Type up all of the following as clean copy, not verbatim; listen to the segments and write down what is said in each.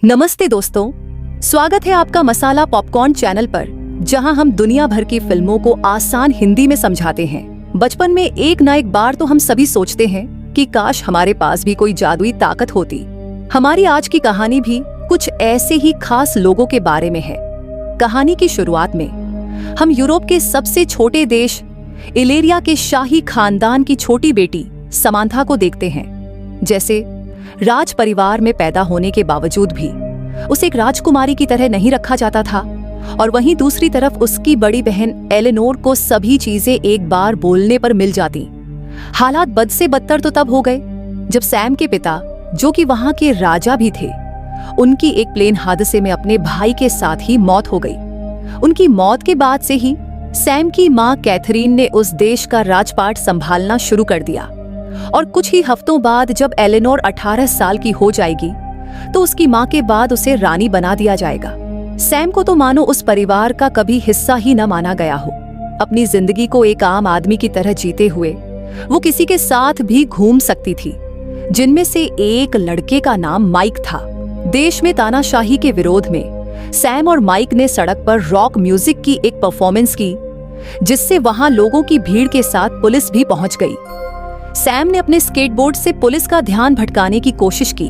नमस्ते दोस्तों, स्वागत है आपका मसाला पॉपकॉर्न चैनल पर, जहां हम दुनिया भर की फिल्मों को आसान हिंदी में समझाते हैं। बचपन में एक ना एक बार तो हम सभी सोचते हैं कि काश हमारे पास भी कोई जादुई ताकत होती। हमारी आज की कहानी भी कुछ ऐसे ही खास लोगों के बारे में है। कहानी की शुरुआत में हम यूरोप के सबसे छोटे देश इलेरिया के शाही खानदान की छोटी बेटी समांथा को देखते हैं। जैसे राज परिवार में पैदा होने के बावजूद भी उसे एक राजकुमारी की तरह नहीं रखा जाता था, और वहीं दूसरी तरफ उसकी बड़ी बहन एलेनोर को सभी चीजें एक बार बोलने पर मिल जाती। हालात बद से बदतर तो तब हो गए जब सैम के पिता, जो कि वहां के राजा भी थे, उनकी एक प्लेन हादसे में अपने भाई के साथ ही मौत हो गई। उनकी मौत के बाद से ही सैम की मां कैथरीन ने उस देश का राजपाट संभालना शुरू कर दिया, और कुछ ही हफ्तों बाद जब एलेनोर 18 साल की हो जाएगी तो उसकी मां के बाद उसे रानी बना दिया जाएगा। सैम को तो मानो उस परिवार का कभी हिस्सा ही न माना गया हो। अपनी जिंदगी को एक आम आदमी की तरह जीते हुए वो किसी के साथ भी घूम सकती थी, जिनमें से एक लड़के का नाम माइक था। देश में तानाशाही के विरोध में सैम और माइक ने सड़क पर रॉक म्यूजिक की एक परफॉर्मेंस की, जिससे वहां लोगों की भीड़ के साथ पुलिस भी पहुंच गई। सैम ने अपने स्केटबोर्ड से पुलिस का ध्यान भटकाने की कोशिश की,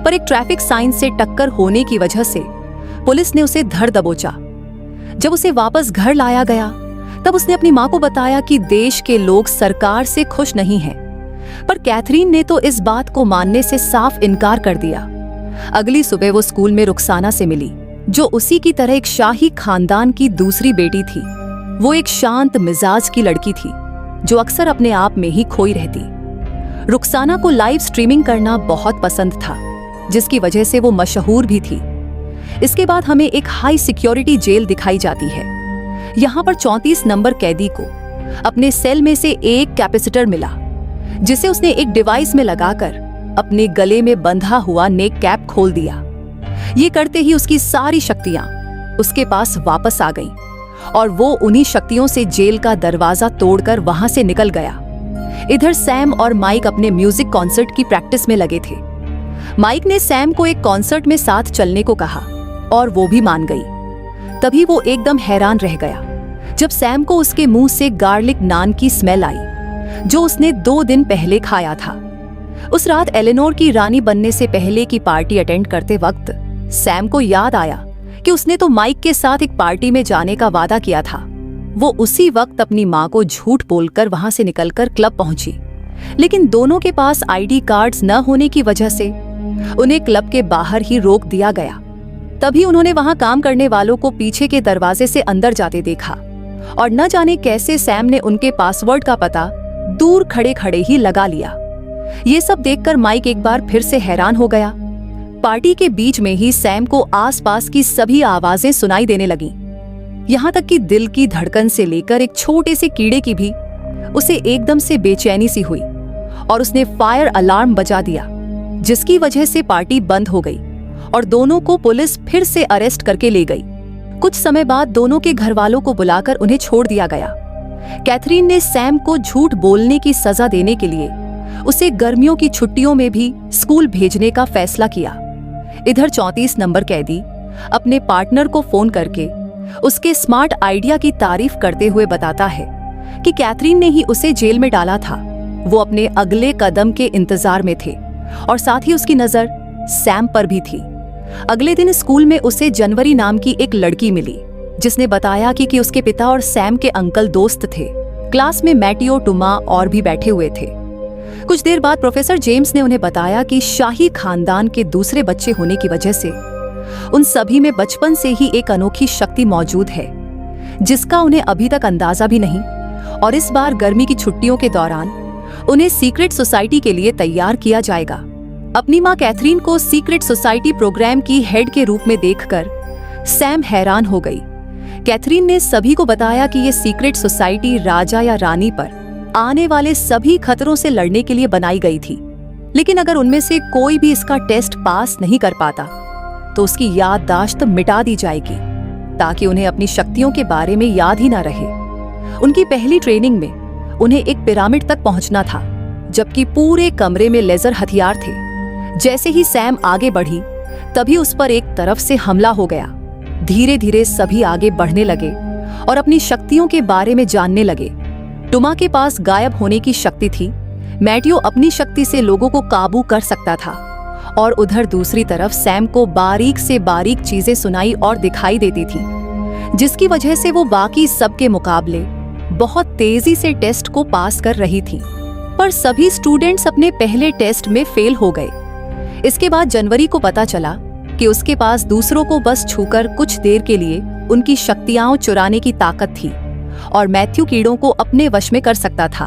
पर एक ट्रैफिक साइन से टक्कर होने की वजह से पुलिस ने उसे धर दबोचा। जब उसे वापस घर लाया गया तब उसने अपनी मां को बताया कि देश के लोग सरकार से खुश नहीं हैं, पर कैथरीन ने तो इस बात को मानने से साफ इनकार कर दिया। अगली सुबह वो स्कूल में रुखसाना से मिली, जो उसी की तरह एक शाही खानदान की दूसरी बेटी थी। वो एक शांत मिजाज की लड़की थी जो अक्सर अपने आप में ही खोई रहती। रुखसाना को लाइव स्ट्रीमिंग करना बहुत पसंद था, जिसकी वजह से वो मशहूर भी थी। इसके बाद हमें एक हाई सिक्योरिटी जेल दिखाई जाती है। यहाँ पर 34 नंबर कैदी को अपने सेल में से एक कैपेसिटर मिला, जिसे उसने एक डिवाइस में लगाकर अपने गले में बंधा हुआ नेक कैप खोल दिया। ये करते ही उसकी सारी शक्तियां उसके पास वापस आ गईं, और वो उन्हीं शक्तियों से जेल का दरवाजा तोड़कर वहां से निकल गया। इधर सैम और माइक अपने म्यूजिक कॉन्सर्ट की प्रैक्टिस में लगे थे। माइक ने सैम को एक कॉन्सर्ट में साथ चलने को कहा, और वो भी मान गई। तभी वो एकदम हैरान रह गया जब सैम को उसके मुंह से गार्लिक नान की स्मेल आई, जो उसने 2 दिन पहले खाया था। उस रात एलेनोर की रानी बनने से पहले की पार्टी अटेंड करते वक्त सैम को याद आया कि उसने तो माइक के साथ एक पार्टी में जाने का वादा किया था। वो उसी वक्त अपनी मां को झूठ बोलकर वहां से निकलकर क्लब पहुंची, लेकिन दोनों के पास आईडी कार्ड्स न होने की वजह से उन्हें क्लब के बाहर ही रोक दिया गया। तभी उन्होंने वहां काम करने वालों को पीछे के दरवाजे से अंदर जाते देखा, और न जाने कैसे सैम ने उनके पासवर्ड का पता दूर खड़े खड़े ही लगा लिया। ये सब देखकर माइक एक बार फिर से हैरान हो गया। पार्टी के बीच में ही सैम को आसपास की सभी आवाजें सुनाई देने लगीं। यहाँ तक कि दिल की धड़कन से लेकर एक छोटे से कीड़े की भी उसे एकदम से बेचैनी सी हुई, और उसने फायर अलार्म बजा दिया, जिसकी वजह से पार्टी बंद हो गई और दोनों को पुलिस फिर से अरेस्ट करके ले गई। कुछ समय बाद दोनों के घर वालों को बुलाकर उन्हें छोड़ दिया गया। कैथरीन ने सैम को झूठ बोलने की सजा देने के लिए उसे गर्मियों की छुट्टियों में भी स्कूल भेजने का फैसला किया। इधर 34 नंबर कैदी अपने पार्टनर को फोन करके उसके स्मार्ट आइडिया की तारीफ करते हुए बताता है कि कैथरीन ने ही उसे जेल में डाला था। वो अपने अगले कदम के इंतजार में थे, और साथ ही उसकी नजर सैम पर भी थी। अगले दिन स्कूल में उसे जनवरी नाम की एक लड़की मिली, जिसने बताया कि उसके पिता और सैम के अंकल दोस्त थे। क्लास में मैटियो, टुमा और भी बैठे हुए थे। कुछ देर बाद प्रोफेसर जेम्स ने उन्हें बताया कि शाही खानदान के दूसरे बच्चे होने की वजह से उन सभी में बचपन से ही एक अनोखी शक्ति मौजूद है, जिसका उन्हें अभी तक अंदाजा भी नहीं, और इस बार गर्मी की छुट्टियों के दौरान उन्हें सीक्रेट सोसाइटी के लिए तैयार किया जाएगा। अपनी मां कैथरीन को सीक्रेट सोसाइटी प्रोग्राम की हेड के रूप में देखकर सैम हैरान हो गई। कैथरीन ने सभी को बताया कि ये सीक्रेट सोसाइटी राजा या रानी पर आने वाले सभी खतरों से लड़ने के लिए बनाई गई थी, लेकिन अगर उनमें से कोई भी इसका टेस्ट पास नहीं कर पाता तो उसकी याददाश्त मिटा दी जाएगी, ताकि उन्हें अपनी शक्तियों के बारे में याद ही ना रहे। उनकी पहली ट्रेनिंग में उन्हें एक पिरामिड तक पहुंचना था, जबकि पूरे कमरे में लेजर हथियार थे। जैसे ही सैम आगे बढ़ी तभी उस पर एक तरफ से हमला हो गया। धीरे धीरे सभी आगे बढ़ने लगे और अपनी शक्तियों के बारे में जानने लगे। टुमा के पास गायब होने की शक्ति थी। मैथ्यू अपनी शक्ति से लोगों को काबू कर सकता था और उधर दूसरी तरफ सैम को बारीक से बारीक चीजें सुनाई और दिखाई देती थी, जिसकी वजह से वो बाकी सबके मुकाबले बहुत तेजी से टेस्ट को पास कर रही थी। पर सभी स्टूडेंट्स अपने पहले टेस्ट में फेल हो गए। इसके बाद जनवरी को पता चला कि उसके पास दूसरों को बस छूकर कुछ देर के लिए उनकी शक्तियां चुराने की ताकत थी और मैथ्यू कीड़ों को अपने वश में कर सकता था।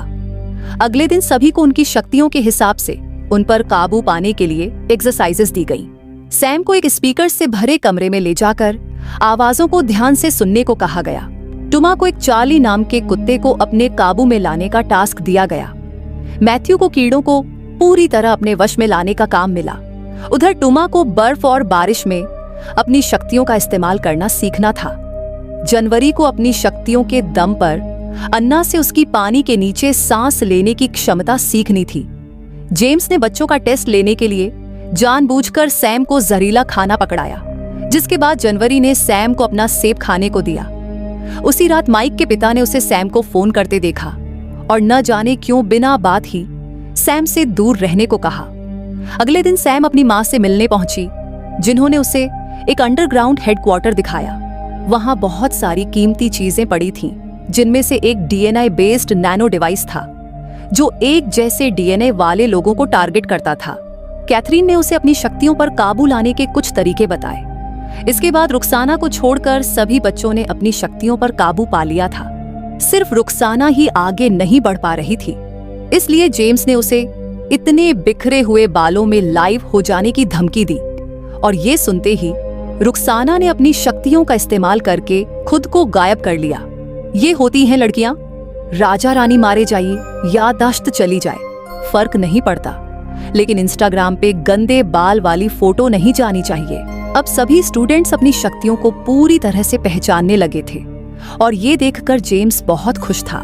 अगले दिन सभी को उनकी शक्तियों के हिसाब से उन पर काबू पाने के लिए एक्सरसाइजेस दी गई। सैम को एक स्पीकर से भरे कमरे में ले जाकर आवाजों को ध्यान से सुनने को कहा गया। टुमा को एक चार्ली नाम के कुत्ते को अपने काबू में लाने का टास्क दिया गया। मैथ्यू को कीड़ों को पूरी तरह अपने वश में लाने का काम मिला। उधर टुमा को बर्फ और बारिश में अपनी शक्तियों का इस्तेमाल करना सीखना था। जनवरी को अपनी शक्तियों के दम पर अन्ना से उसकी पानी के नीचे सांस लेने की क्षमता सीखनी थी। जेम्स ने बच्चों का टेस्ट लेने के लिए जानबूझकर सैम को जहरीला खाना पकड़ाया, जिसके बाद जनवरी ने सैम को अपना सेब खाने को दिया। उसी रात माइक के पिता ने उसे सैम को फोन करते देखा और न जाने क्यों बिना बात ही सैम से दूर रहने को कहा। अगले दिन सैम अपनी मां से मिलने पहुंची, जिन्होंने उसे एक अंडरग्राउंड हेडक्वार्टर दिखाया। वहां बहुत सारी कीमती चीजें पड़ी थीं, जिनमें से एक डीएनए बेस्ड नैनो डिवाइस था जो एक जैसे डीएनए वाले लोगों को टारगेट करता था। कैथरीन ने उसे अपनी शक्तियों पर काबू लाने के कुछ तरीके बताए। इसके बाद रुखसाना को छोड़कर सभी बच्चों ने अपनी शक्तियों पर काबू पा लिया था। सिर्फ रुखसाना ही आगे नहीं बढ़ पा रही थी, इसलिए जेम्स ने उसे इतने बिखरे हुए बालों में लाइव हो जाने की धमकी दी और ये सुनते ही रुखसाना ने अपनी शक्तियों का इस्तेमाल करके खुद को गायब कर लिया। ये होती हैं लड़कियां, राजा रानी मारे जाइए, याददाश्त चली जाए, फर्क नहीं पड़ता, लेकिन इंस्टाग्राम पे गंदे बाल वाली फोटो नहीं जानी चाहिए। अब सभी स्टूडेंट्स अपनी शक्तियों को पूरी तरह से पहचानने लगे थे और ये देखकर जेम्स बहुत खुश था।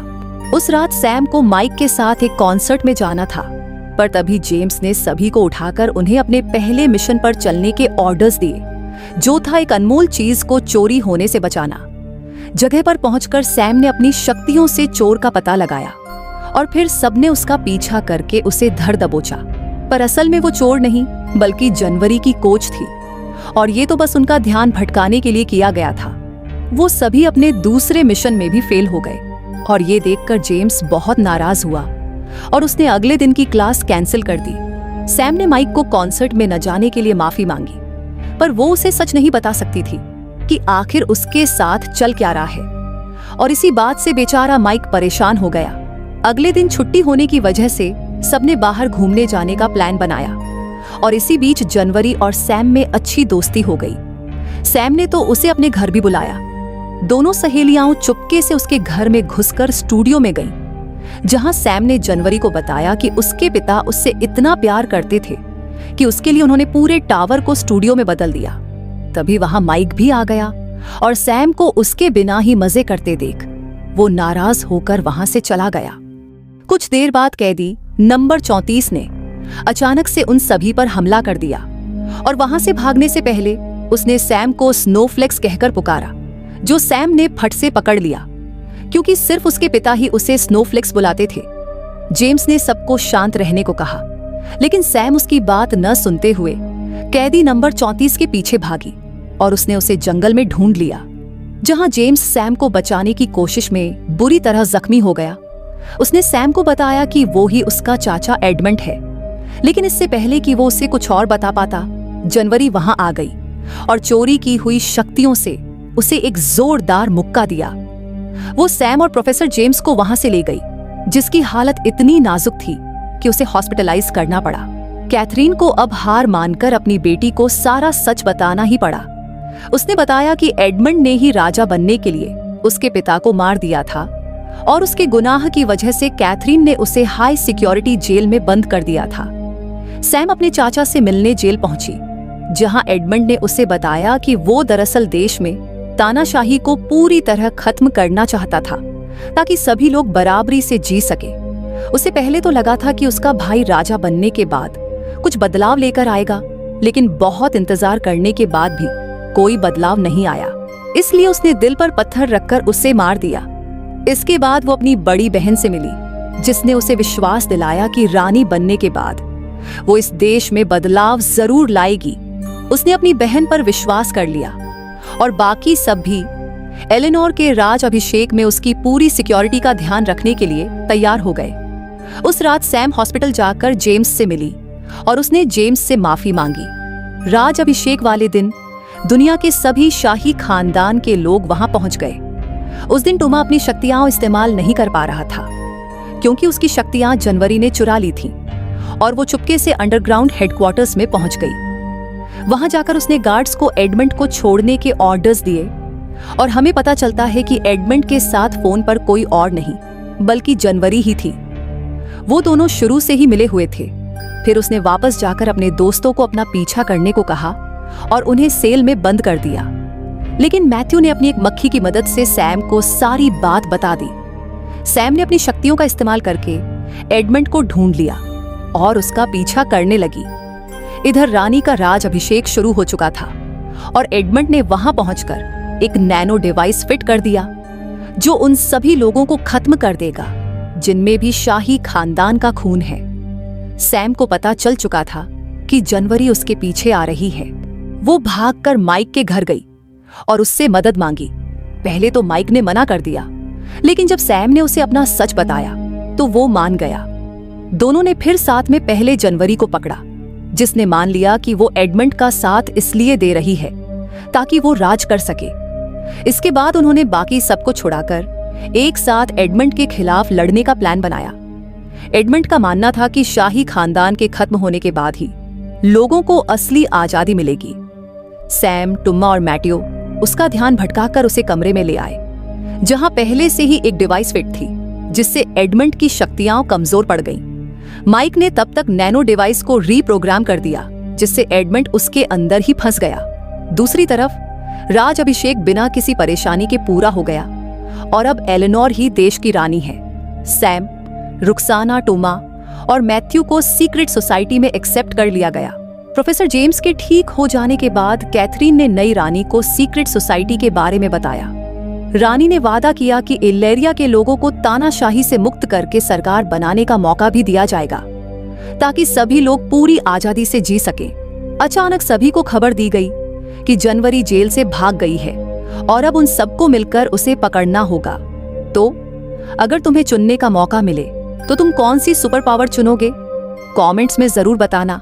उस रात सैम को माइक के साथ एक कॉन्सर्ट में जाना था, पर तभी जेम्स ने सभी को उठाकर उन्हें अपने पहले मिशन पर चलने के ऑर्डर्स दिए, जो था एक अनमोल चीज को चोरी होने से बचाना। जगह पर पहुंचकर सैम ने अपनी शक्तियों से चोर का पता लगाया और फिर सबने उसका पीछा करके उसे धर दबोचा। पर असल में वो चोर नहीं बल्कि जनवरी की कोच थी और ये तो बस उनका ध्यान भटकाने के लिए किया गया था। वो सभी अपने दूसरे मिशन में भी फेल हो गए और ये देखकर जेम्स बहुत नाराज हुआ और उसने अगले दिन की क्लास कैंसिल कर दी। सैम ने माइक को कॉन्सर्ट में न जाने के लिए माफी मांगी, पर वो उसे सच नहीं बता सकती थी कि आखिर उसके साथ चल क्या रहा है और इसी बात से बेचारा माइक परेशान हो गया। अगले दिन छुट्टी होने की वजह से सबने बाहर घूमने जाने का प्लान बनाया और इसी बीच जनवरी और सैम में अच्छी दोस्ती हो गई। सैम ने तो उसे अपने घर भी बुलाया। दोनों सहेलियां चुपके से उसके घर में घुसकर स्टूडियो में गईं, जहां सैम ने जनवरी को बताया कि उसके पिता उससे इतना प्यार करते थे कि उसके लिए उन्होंने पूरे टावर को स्टूडियो में बदल दिया। तभी वहां माइक भी आ गया और सैम को उसके बिना ही मजे करते देख वो नाराज होकर वहां से चला गया। कुछ देर बाद कैदी नंबर 34 ने अचानक से उन सभी पर हमला कर दिया और वहां से भागने से पहले उसने सैम को स्नोफ्लेक्स कहकर पुकारा, जो सैम ने फट से पकड़ लिया क्योंकि सिर्फ उसके पिता ही उसे स्नोफ्लेक्स बुलाते थे। जेम्स ने सबको शांत रहने को कहा, लेकिन सैम उसकी बात न सुनते हुए कैदी नंबर 34 के पीछे भागी और उसने उसे जंगल में ढूंढ लिया, जहां जेम्स सैम को बचाने की कोशिश में बुरी तरह जख्मी हो गया। उसने सैम को बताया कि वो ही उसका चाचा एडमंड है, लेकिन इससे पहले कि वो उसे कुछ और बता पाता, जनवरी वहां आ गई और चोरी की हुई शक्तियों से उसे एक जोरदार मुक्का दिया। वो सैम और प्रोफेसर जेम्स को वहां से ले गई, जिसकी हालत इतनी नाजुक थी कि उसे हॉस्पिटलाइज करना पड़ा। कैथरीन को अब हार मानकर अपनी बेटी को सारा सच बताना ही पड़ा। उसने बताया कि एडमंड ने ही राजा बनने के लिए उसके पिता को मार दिया था और उसके गुनाह की वजह से कैथरीन ने उसे हाई सिक्योरिटी जेल में बंद कर दिया था। सैम अपने चाचा से मिलने जेल पहुंची, जहां एडमंड ने उसे बताया कि वो दरअसल देश में तानाशाही को पूरी तरह खत्म करना चाहता था ताकि सभी लोग बराबरी से जी सके। उसे पहले तो लगा था कि उसका भाई राजा बनने के बाद कुछ बदलाव लेकर आएगा, लेकिन बहुत इंतजार करने के बाद भी कोई बदलाव नहीं आया। इसलिए उसने दिल पर पत्थर रखकर उसे मार दिया। इसके बाद वो अपनी बड़ी बहन से मिली, जिसने उसे विश्वास दिलाया कि रानी बनने के बाद वो इस देश में बदलाव जरूर लाएगी। उसने अपनी बहन पर विश्वास कर लिया और बाकी सब भी एलेनोर के राज अभिषेक में उसकी पूरी सिक्योरिटी का ध्यान रखने के लिए तैयार हो गए। उस रात सैम हॉस्पिटल जाकर जेम्स से मिली और उसने जेम्स से माफी मांगी। राज अभिषेक वाले दिन दुनिया के सभी शाही खानदान के लोग वहां पहुंच गए। उस दिन टोमा अपनी शक्तियां इस्तेमाल नहीं कर पा रहा था, क्योंकि उसकी शक्तियां जनवरी ने चुरा ली थीं और वो चुपके से अंडरग्राउंड हेडक्वार्टर्स में पहुंच गई। वहां जाकर उसने गार्ड्स को एडमंड को छोड़ने के ऑर्डर्स दिए और हमें पता चलता है कि एडमंड के साथ फोन पर कोई और नहीं बल्कि जनवरी ही थी। वो दोनों शुरू से ही मिले हुए थे। फिर उसने वापस जाकर अपने दोस्तों को अपना पीछा करने को कहा और उन्हें सेल में बंद कर दिया। लेकिन मैथ्यू ने अपनी एक मक्खी की मदद से सैम को सारी बात बता दी। सैम ने अपनी शक्तियों का इस्तेमाल करके एडमंड को ढूंढ लिया और उसका पीछा करने लगी। इधर रानी का राज अभिषेक शुरू हो चुका था और एडमंड ने वहां पहुंचकर एक नैनो डिवाइस फिट कर दिया जो उन सभी लोगों को खत्म कर देगा जिनमें भी शाही खानदान का खून है। सैम को पता चल चुका था कि जनवरी उसके पीछे आ रही है। वो भागकर माइक के घर गई और उससे मदद मांगी। पहले तो माइक ने मना कर दिया, लेकिन जब सैम ने उसे अपना सच बताया तो वो मान गया। दोनों ने फिर साथ में पहले जनवरी को पकड़ा, जिसने मान लिया कि वो एडमंड का साथ इसलिए दे रही है ताकि वो राज कर सके। इसके बाद उन्होंने बाकी सबको छुड़ाकर एक साथ एडमंड के खिलाफ लड़ने का प्लान बनाया। एडमंड का मानना था कि शाही खानदान के खत्म होने के बाद ही लोगों को असली आजादी मिलेगी। सैम, टुम्मा और मैटियो उसका ध्यान भटकाकर उसे कमरे में ले आए, जहां पहले से ही एक डिवाइस फिट थी जिससे एडमंड की शक्तियां कमजोर पड़ गईं। माइक ने तब तक नैनो डिवाइस को रीप्रोग्राम कर दिया, जिससे एडमंड उसके अंदर ही फंस गया। दूसरी तरफ राज अभिषेक बिना किसी परेशानी के पूरा हो गया और अब एलेनोर ही देश की रानी है। सैम, रुक्साना, टोमा और मैथ्यू को सीक्रेट सोसाइटी में एक्सेप्ट कर लिया गया। प्रोफेसर जेम्स के ठीक हो जाने के बाद कैथरीन ने नई रानी को सीक्रेट सोसाइटी के बारे में बताया। रानी ने वादा किया कि इल्लेरिया के लोगों को तानाशाही से मुक्त करके सरकार बनाने का मौका भी दिया जाएगा, ताकि सभी लोग पूरी आजादी से जी सकें। अचानक सभी को खबर दी गई कि जनवरी जेल से भाग गई है और अब उन सबको मिलकर उसे पकड़ना होगा। तो अगर तुम्हें चुनने का मौका मिले तो तुम कौन सी सुपर पावर चुनोगे? कमेंट्स में जरूर बताना।